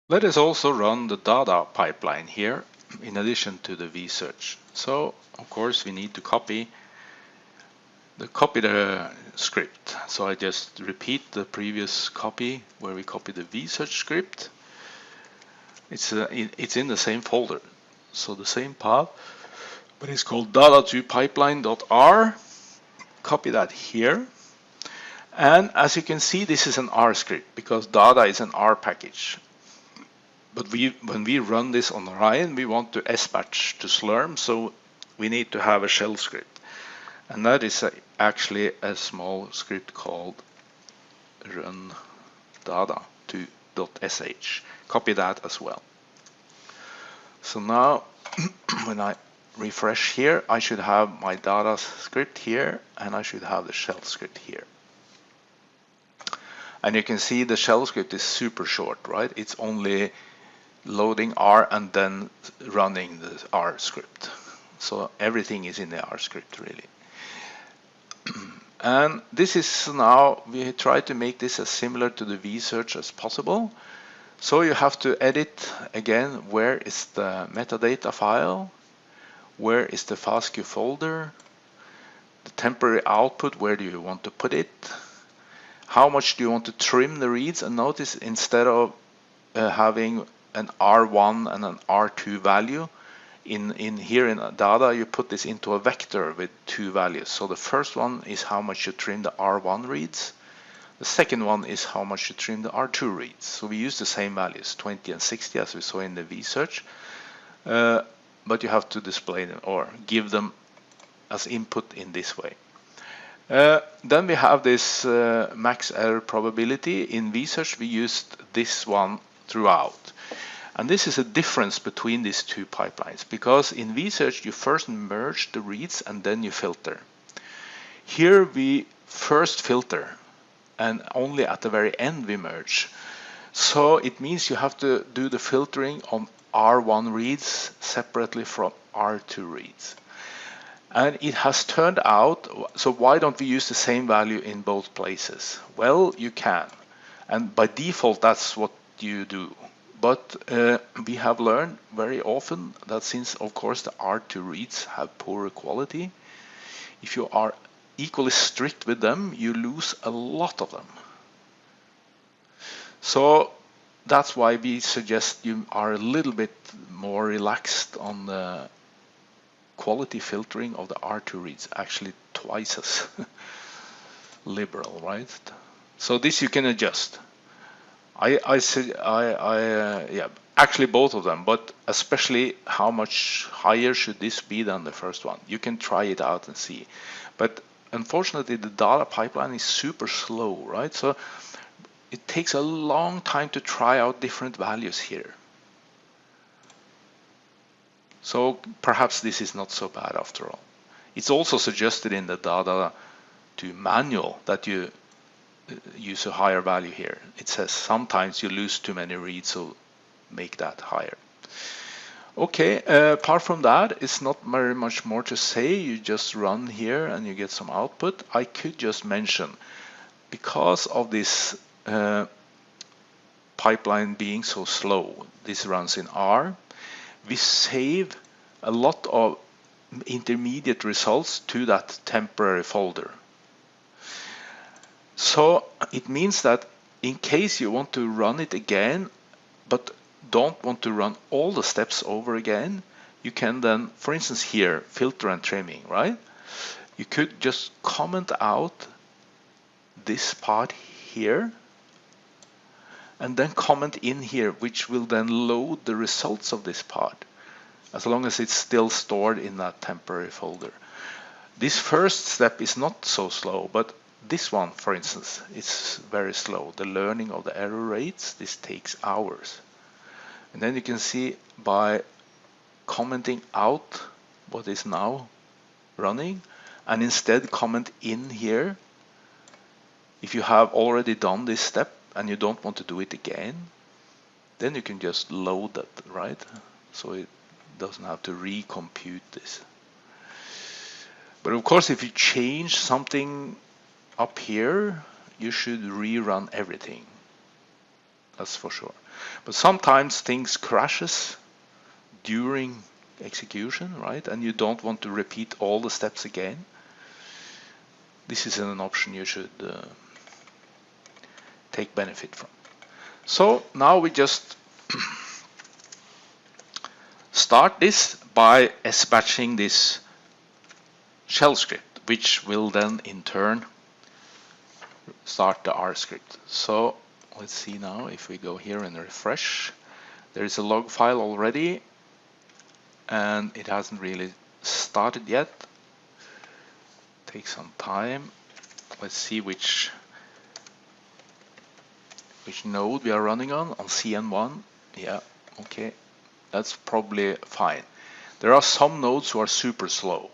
Let us also run the dada pipeline here in addition to the vsearch. So of course we need to copy the script. So I just repeat the previous copy where we copied the vsearch script. It's in the same folder, so the same path, but it's called dada2pipeline.r. Copy that here. And as you can see, this is an R script because dada is an R package. But when we run this on Orion, we want to SBatch to Slurm, so we need to have a shell script. And that is actually a small script called run dada2.sh. Copy that as well. So now when I refresh here, I should have my data script here, and I should have the shell script here. And you can see the shell script is super short, right? It's only loading R and then running the R script. So everything is in the R script really. And this is now, we try to make this as similar to the vsearch as possible. So you have to edit again, where is the metadata file? Where is the FASTQ folder? The temporary output, where do you want to put it? How much do you want to trim the reads? And notice instead of having an R1 and an R2 value, in here in data you put this into a vector with two values. So the first one is how much you trim the R1 reads. The second one is how much you trim the R2 reads. So we use the same values, 20 and 60 as we saw in the vsearch, but you have to display them or give them as input in this way. Then we have this max error probability. In vsearch we used this one throughout. And this is a difference between these two pipelines, because in vsearch you first merge the reads and then you filter. Here we first filter and only at the very end we merge. So it means you have to do the filtering on R1 reads separately from R2 reads. And it has turned out, so why don't we use the same value in both places? Well, you can. And by default, that's what you do. But we have learned very often that since, of course, the R2 reads have poorer quality, if you are equally strict with them, you lose a lot of them. So that's why we suggest you are a little bit more relaxed on the quality filtering of the R2 reads, actually twice as liberal, right? So this you can adjust. Yeah, actually both of them, but especially how much higher should this be than the first one? You can try it out and see. But unfortunately, the data pipeline is super slow, right? So it takes a long time to try out different values here. So perhaps this is not so bad after all. It's also suggested in the data to manual that you use a higher value here. It says sometimes you lose too many reads, so make that higher. Okay, apart from that, it's not very much more to say. You just run here and you get some output. I could just mention, because of this pipeline being so slow, this runs in R, we save a lot of intermediate results to that temporary folder. So it means that in case you want to run it again, but don't want to run all the steps over again, you can then, for instance here, filter and trimming, right? You could just comment out this part here, and then comment in here, which will then load the results of this part, as long as it's still stored in that temporary folder. This first step is not so slow, but this one, for instance, is very slow. The learning of the error rates, this takes hours. And then you can see by commenting out what is now running, and instead comment in here, if you have already done this step and you don't want to do it again, then you can just load that, right? So it doesn't have to recompute this. But of course, if you change something up here, you should rerun everything. that's for sure. But sometimes things crashes during execution, right? And you don't want to repeat all the steps again. This is an option you should take benefit from. So now we just start this by batching this shell script, which will then in turn start the R script. So let's see now if we go here and refresh. There is a log file already and it hasn't really started yet. Take some time. Let's see which node we are running on CN1. Yeah, okay, that's probably fine. There are some nodes who are super slow,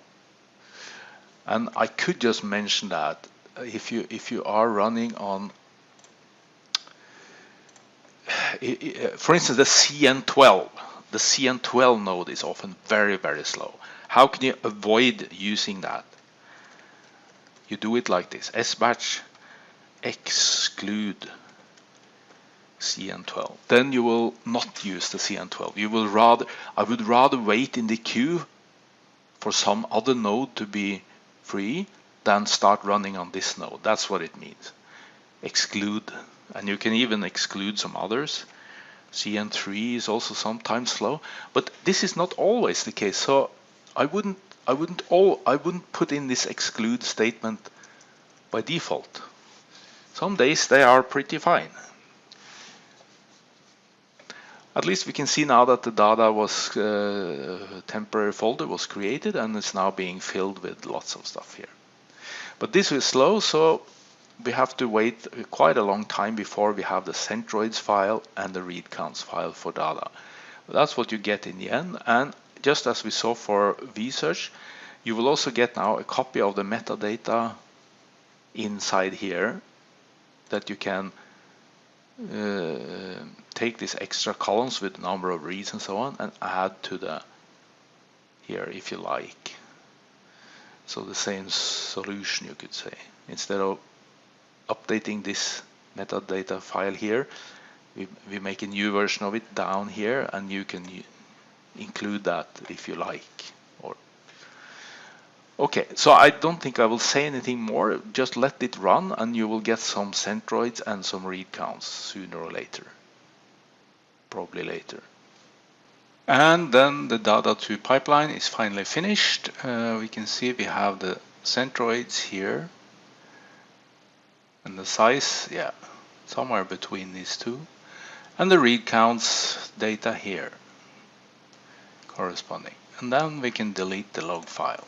and I could just mention that if you are running on, for instance, the CN12 node is often very, very slow. How can you avoid using that? You do it like this: sbatch exclude CN12. Then you will not use the CN12. I would rather wait in the queue for some other node to be free than start running on this node. That's what it means. Exclude, and you can even exclude some others. CN3 is also sometimes slow, but this is not always the case. So I wouldn't put in this exclude statement by default. Some days they are pretty fine. At least we can see now that the dada was temporary folder was created and it's now being filled with lots of stuff here. But this is slow, so we have to wait quite a long time before we have the centroids file and the read counts file for dada. That's what you get in the end, and just as we saw for vSearch, you will also get now a copy of the metadata inside here that you can take these extra columns with the number of reads and so on and add to the here if you like. So the same solution, you could say. Instead of updating this metadata file here, we make a new version of it down here, and you can include that if you like. Okay, so I don't think I will say anything more. Just let it run and you will get some centroids and some read counts sooner or later. Probably later. And then the dada2 pipeline is finally finished. We can see we have the centroids here. And the size, yeah, somewhere between these two. And the read counts data here corresponding. And then we can delete the log file.